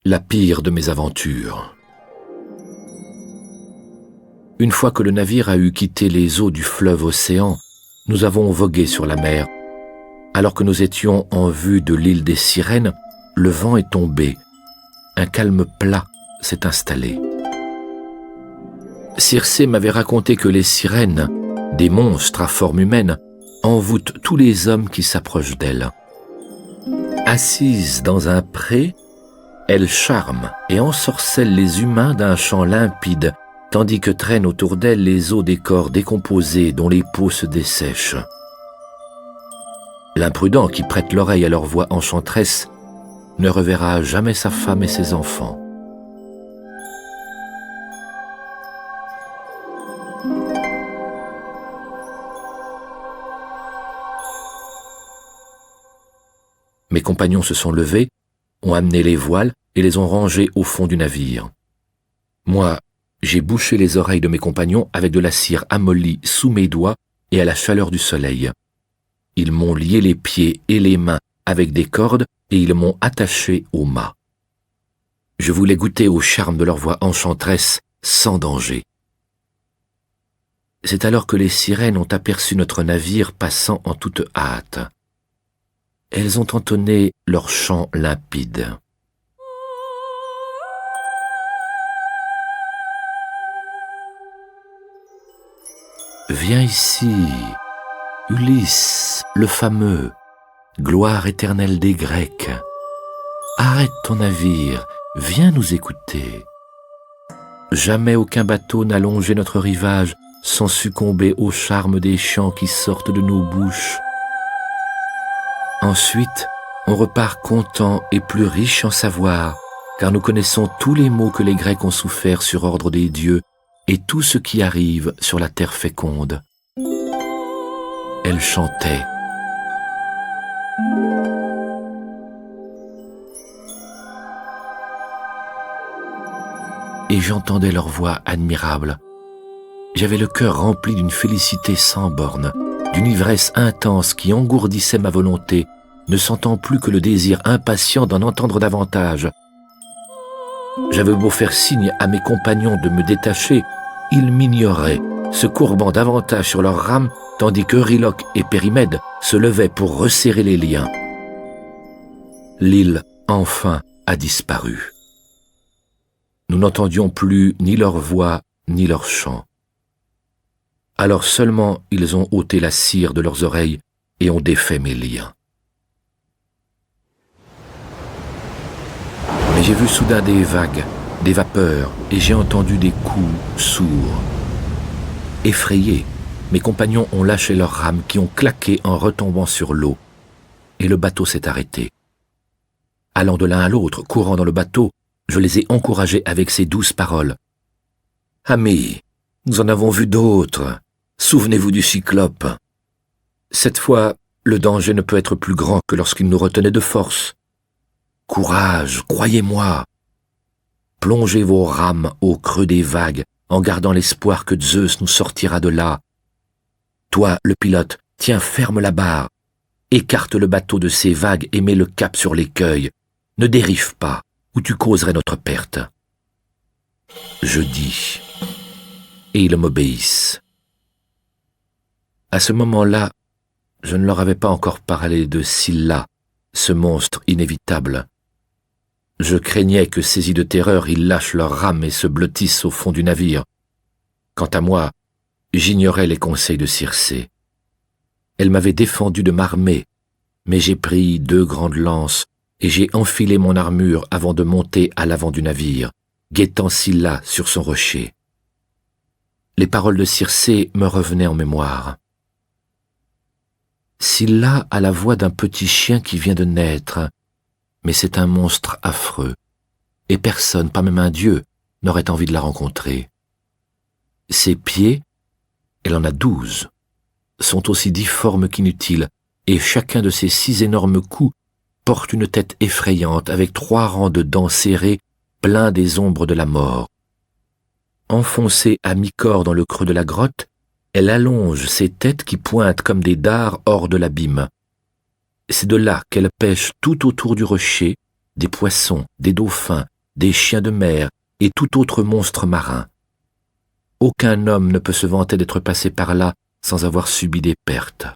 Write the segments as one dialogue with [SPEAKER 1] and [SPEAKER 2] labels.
[SPEAKER 1] La pire de mes aventures. Une fois que le navire a eu quitté les eaux du fleuve Océan, nous avons vogué sur la mer. Alors que nous étions en vue de l'île des Sirènes, le vent est tombé. Un calme plat s'est installé. Circé m'avait raconté que les sirènes, des monstres à forme humaine, envoûtent tous les hommes qui s'approchent d'elles. Assises dans un pré, elles charment et ensorcellent les humains d'un chant limpide, tandis que traînent autour d'elles les os des corps décomposés dont les peaux se dessèchent. L'imprudent qui prête l'oreille à leur voix enchanteresse ne reverra jamais sa femme et ses enfants. Mes compagnons se sont levés, ont amené les voiles et les ont rangés au fond du navire. Moi, j'ai bouché les oreilles de mes compagnons avec de la cire amollie sous mes doigts et à la chaleur du soleil. Ils m'ont lié les pieds et les mains avec des cordes et ils m'ont attaché au mât. Je voulais goûter au charme de leur voix enchanteresse sans danger. C'est alors que les sirènes ont aperçu notre navire passant en toute hâte. Elles ont entonné leur chant limpide. Viens ici, Ulysse, le fameux, gloire éternelle des Grecs. Arrête ton navire, viens nous écouter. Jamais aucun bateau n'a longé notre rivage sans succomber au charme des chants qui sortent de nos bouches. Ensuite, on repart content et plus riche en savoir, car nous connaissons tous les maux que les Grecs ont soufferts sur ordre des dieux et tout ce qui arrive sur la terre féconde. Elle chantait. Et j'entendais leur voix admirable. J'avais le cœur rempli d'une félicité sans borne, d'une ivresse intense qui engourdissait ma volonté, ne sentant plus que le désir impatient d'en entendre davantage. J'avais beau faire signe à mes compagnons de me détacher, ils m'ignoraient, se courbant davantage sur leurs rames, tandis qu'Euryloque et Périmède se levaient pour resserrer les liens. L'île, enfin, a disparu. Nous n'entendions plus ni leur voix, ni leur chant. Alors seulement ils ont ôté la cire de leurs oreilles et ont défait mes liens. Mais j'ai vu soudain des vagues, des vapeurs, et j'ai entendu des coups sourds. Effrayés, mes compagnons ont lâché leurs rames qui ont claqué en retombant sur l'eau, et le bateau s'est arrêté. Allant de l'un à l'autre, courant dans le bateau, je les ai encouragés avec ces douces paroles. « Amis, nous en avons vu d'autres. Souvenez-vous du Cyclope. Cette fois, le danger ne peut être plus grand que lorsqu'il nous retenait de force. Courage, croyez-moi. Plongez vos rames au creux des vagues en gardant l'espoir que Zeus nous sortira de là. Toi, le pilote, tiens ferme la barre. Écarte le bateau de ces vagues et mets le cap sur l'écueil. Ne dérive pas, ou tu causerais notre perte. » Je dis, et ils m'obéissent. À ce moment-là, je ne leur avais pas encore parlé de Scylla, ce monstre inévitable. Je craignais que, saisis de terreur, ils lâchent leurs rames et se blottissent au fond du navire. Quant à moi, j'ignorais les conseils de Circé. Elle m'avait défendu de m'armer, mais j'ai pris 2 grandes lances et j'ai enfilé mon armure avant de monter à l'avant du navire, guettant Scylla sur son rocher. Les paroles de Circé me revenaient en mémoire. Scylla a la voix d'un petit chien qui vient de naître, mais c'est un monstre affreux, et personne, pas même un dieu, n'aurait envie de la rencontrer. Ses pieds, elle en a 12, sont aussi difformes qu'inutiles, et chacun de ses 6 énormes coups porte une tête effrayante avec 3 rangs de dents serrées pleins des ombres de la mort. Enfoncée à mi-corps dans le creux de la grotte, elle allonge ses têtes qui pointent comme des dards hors de l'abîme. C'est de là qu'elle pêche tout autour du rocher des poissons, des dauphins, des chiens de mer et tout autre monstre marin. Aucun homme ne peut se vanter d'être passé par là sans avoir subi des pertes.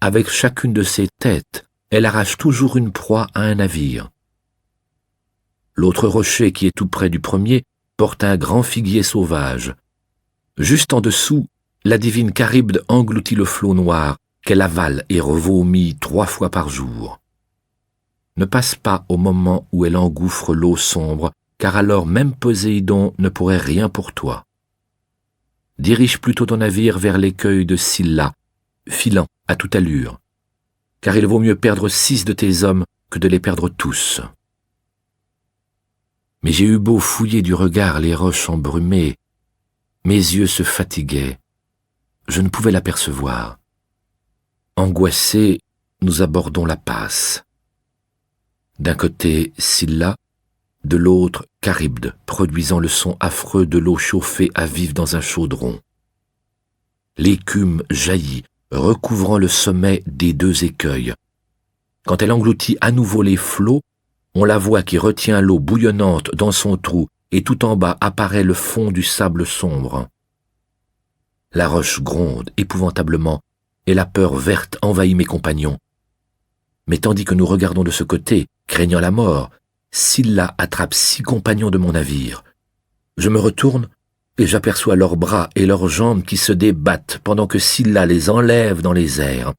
[SPEAKER 1] Avec chacune de ses têtes, elle arrache toujours une proie à un navire. L'autre rocher qui est tout près du premier porte un grand figuier sauvage. Juste en dessous, la divine Charybde engloutit le flot noir qu'elle avale et revomit 3 fois par jour. Ne passe pas au moment où elle engouffre l'eau sombre, car alors même Poséidon ne pourrait rien pour toi. Dirige plutôt ton navire vers l'écueil de Scylla, filant à toute allure, car il vaut mieux perdre 6 de tes hommes que de les perdre tous. Mais j'ai eu beau fouiller du regard les roches embrumées, mes yeux se fatiguaient, je ne pouvais l'apercevoir. Angoissés, nous abordons la passe. D'un côté Scylla, de l'autre Charybde, produisant le son affreux de l'eau chauffée à vif dans un chaudron. L'écume jaillit, recouvrant le sommet des 2 écueils. Quand elle engloutit à nouveau les flots, on la voit qui retient l'eau bouillonnante dans son trou, et tout en bas apparaît le fond du sable sombre. La roche gronde épouvantablement, et la peur verte envahit mes compagnons. Mais tandis que nous regardons de ce côté, craignant la mort, Scylla attrape 6 compagnons de mon navire. Je me retourne, et j'aperçois leurs bras et leurs jambes qui se débattent pendant que Scylla les enlève dans les airs.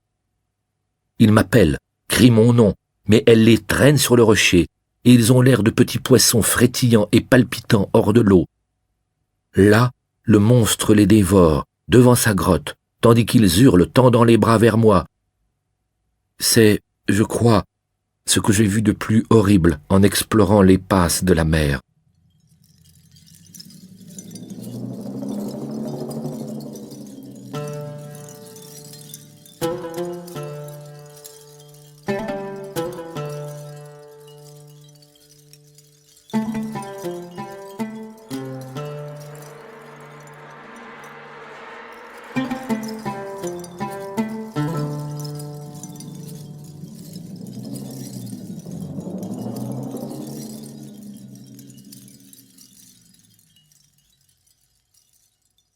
[SPEAKER 1] Ils m'appellent, crient mon nom, mais elle les traîne sur le rocher, et ils ont l'air de petits poissons frétillants et palpitants hors de l'eau. Là, le monstre les dévore, devant sa grotte, tandis qu'ils hurlent, tendant les bras vers moi. C'est, je crois, ce que j'ai vu de plus horrible en explorant les passes de la mer.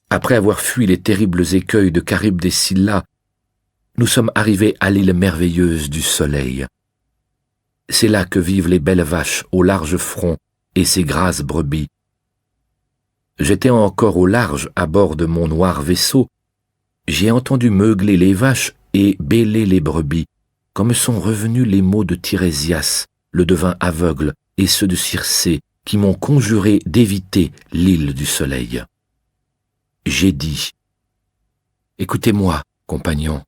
[SPEAKER 1] Après avoir fui les terribles écueils de Charybde et Scylla, nous sommes arrivés à l'île merveilleuse du soleil. C'est là que vivent les belles vaches au large front et ces grasses brebis. J'étais encore au large à bord de mon noir vaisseau. J'ai entendu meugler les vaches et bêler les brebis, quand me sont revenus les mots de Tirésias, le devin aveugle, et ceux de Circé, qui m'ont conjuré d'éviter l'île du soleil. J'ai dit, « Écoutez-moi, compagnons.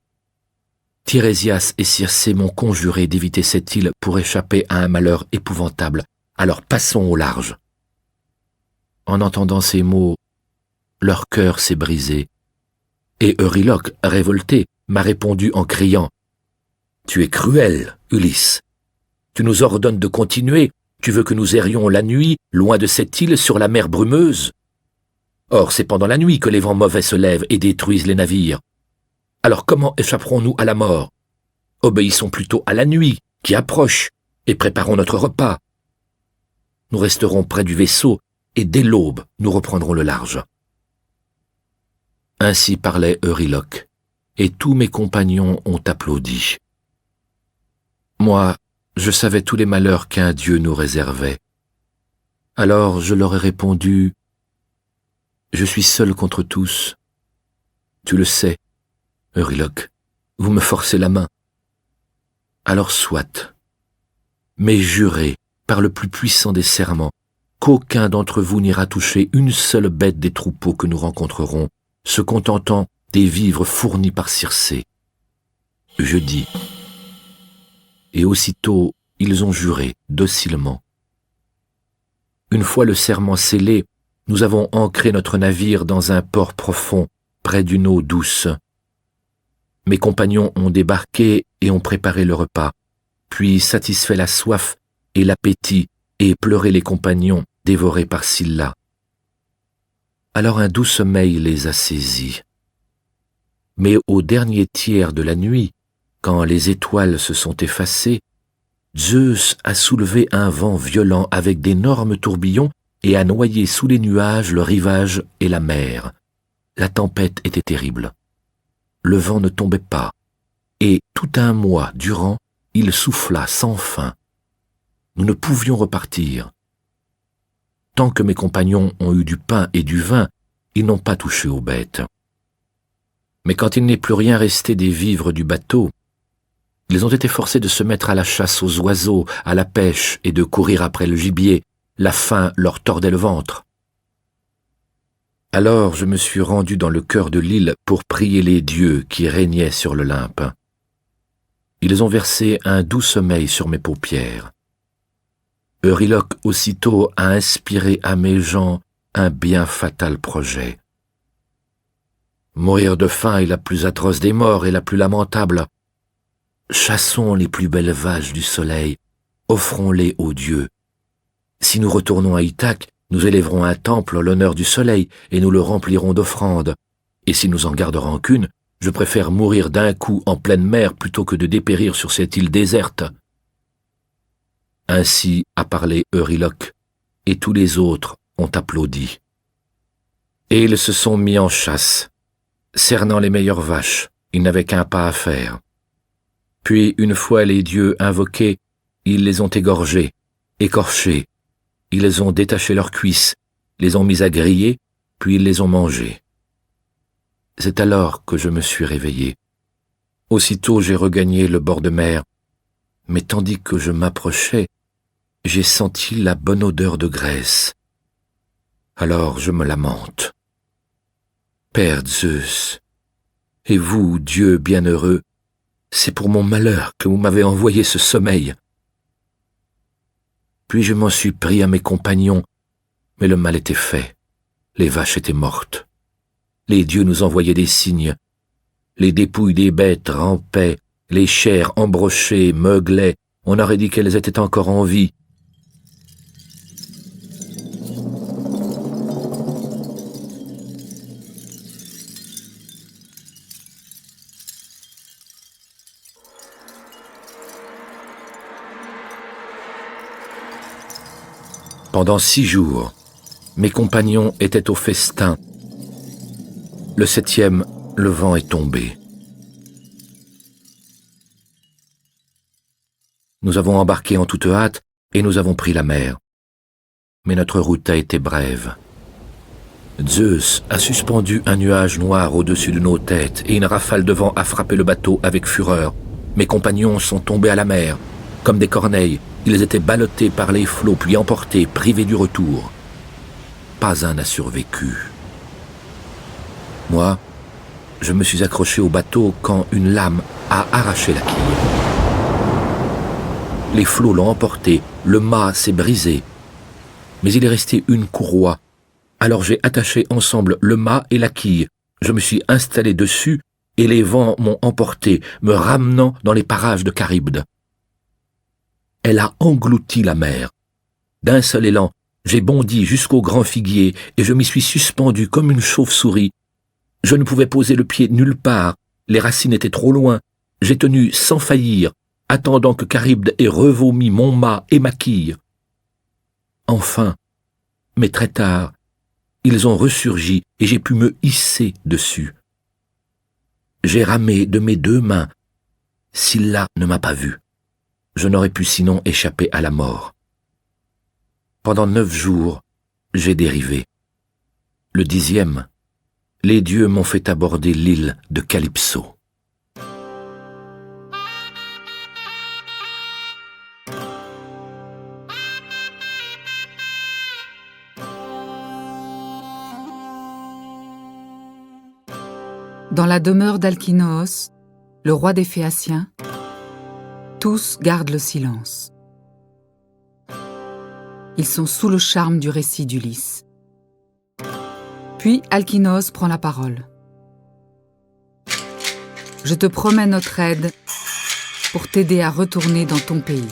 [SPEAKER 1] Tirésias et Circé m'ont conjuré d'éviter cette île pour échapper à un malheur épouvantable, alors passons au large. » En entendant ces mots, leur cœur s'est brisé, et Euryloque, révolté, m'a répondu en criant, « Tu es cruel, Ulysse. Tu nous ordonnes de continuer, tu veux que nous errions la nuit, loin de cette île sur la mer brumeuse. Or, c'est pendant la nuit que les vents mauvais se lèvent et détruisent les navires. Alors comment échapperons-nous à la mort? Obéissons plutôt à la nuit qui approche et préparons notre repas. Nous resterons près du vaisseau et dès l'aube, nous reprendrons le large. » Ainsi parlait Euryloque, et tous mes compagnons ont applaudi. Moi, je savais tous les malheurs qu'un dieu nous réservait. Alors je leur ai répondu, « Je suis seul contre tous. Tu le sais, Euryloque, vous me forcez la main. Alors soit, mais jurez, par le plus puissant des serments, qu'aucun d'entre vous n'ira toucher une seule bête des troupeaux que nous rencontrerons, se contentant des vivres fournis par Circé. » Je dis, et aussitôt ils ont juré docilement. Une fois le serment scellé, nous avons ancré notre navire dans un port profond, près d'une eau douce. Mes compagnons ont débarqué et ont préparé le repas, puis satisfait la soif et l'appétit et pleuré les compagnons dévorés par Scylla. Alors un doux sommeil les a saisis. Mais au dernier tiers de la nuit, quand les étoiles se sont effacées, Zeus a soulevé un vent violent avec d'énormes tourbillons et a noyé sous les nuages le rivage et la mer. La tempête était terrible. Le vent ne tombait pas, et tout un mois durant, il souffla sans fin. Nous ne pouvions repartir. Tant que mes compagnons ont eu du pain et du vin, ils n'ont pas touché aux bêtes. Mais quand il n'est plus rien resté des vivres du bateau, ils ont été forcés de se mettre à la chasse aux oiseaux, à la pêche et de courir après le gibier. La faim leur tordait le ventre. Alors je me suis rendu dans le cœur de l'île pour prier les dieux qui régnaient sur l'Olympe. Ils ont versé un doux sommeil sur mes paupières. Euryloque aussitôt a inspiré à mes gens un bien fatal projet. Mourir de faim est la plus atroce des morts et la plus lamentable. Chassons les plus belles vaches du soleil, offrons-les aux dieux. Si nous retournons à Ithaque, nous élèverons un temple en l'honneur du soleil et nous le remplirons d'offrandes. Et si nous en gardons rancune, je préfère mourir d'un coup en pleine mer plutôt que de dépérir sur cette île déserte. Ainsi a parlé Euryloque, et tous les autres ont applaudi. Et ils se sont mis en chasse, cernant les meilleures vaches, ils n'avaient qu'un pas à faire. Puis, une fois les dieux invoqués, ils les ont égorgés, écorchés, ils ont détaché leurs cuisses, les ont mis à griller, puis ils les ont mangés. C'est alors que je me suis réveillé. Aussitôt j'ai regagné le bord de mer, mais tandis que je m'approchais, j'ai senti la bonne odeur de graisse. Alors je me lamente. Père Zeus, et vous, Dieu bienheureux, c'est pour mon malheur que vous m'avez envoyé ce sommeil. Puis je m'en suis pris à mes compagnons, mais le mal était fait. Les vaches étaient mortes. Les dieux nous envoyaient des signes. Les dépouilles des bêtes rampaient, les chairs embrochées meuglaient. On aurait dit qu'elles étaient encore en vie. Pendant 6 jours, mes compagnons étaient au festin. Le 7e, le vent est tombé. Nous avons embarqué en toute hâte et nous avons pris la mer. Mais notre route a été brève. Zeus a suspendu un nuage noir au-dessus de nos têtes et une rafale de vent a frappé le bateau avec fureur. Mes compagnons sont tombés à la mer. Comme des corneilles, ils étaient ballottés par les flots puis emportés, privés du retour. Pas un n'a survécu. Moi, je me suis accroché au bateau quand une lame a arraché la quille. Les flots l'ont emporté, le mât s'est brisé. Mais il est resté une courroie. Alors j'ai attaché ensemble le mât et la quille. Je me suis installé dessus et les vents m'ont emporté, me ramenant dans les parages de Charybde. Elle a englouti la mer. D'un seul élan, j'ai bondi jusqu'au grand figuier et je m'y suis suspendu comme une chauve-souris. Je ne pouvais poser le pied nulle part, les racines étaient trop loin. J'ai tenu sans faillir, attendant que Charybde ait revomi mon mât et ma quille. Enfin, mais très tard, ils ont ressurgi et j'ai pu me hisser dessus. J'ai ramé de mes 2 mains. Scylla ne m'a pas vu. Je n'aurais pu sinon échapper à la mort. Pendant 9 jours, j'ai dérivé. Le 10e, les dieux m'ont fait aborder l'île de Calypso.
[SPEAKER 2] Dans la demeure d'Alkinoos, le roi des Phéaciens, tous gardent le silence. Ils sont sous le charme du récit d'Ulysse. Puis Alkinoos prend la parole. Je te promets notre aide pour t'aider à retourner dans ton pays.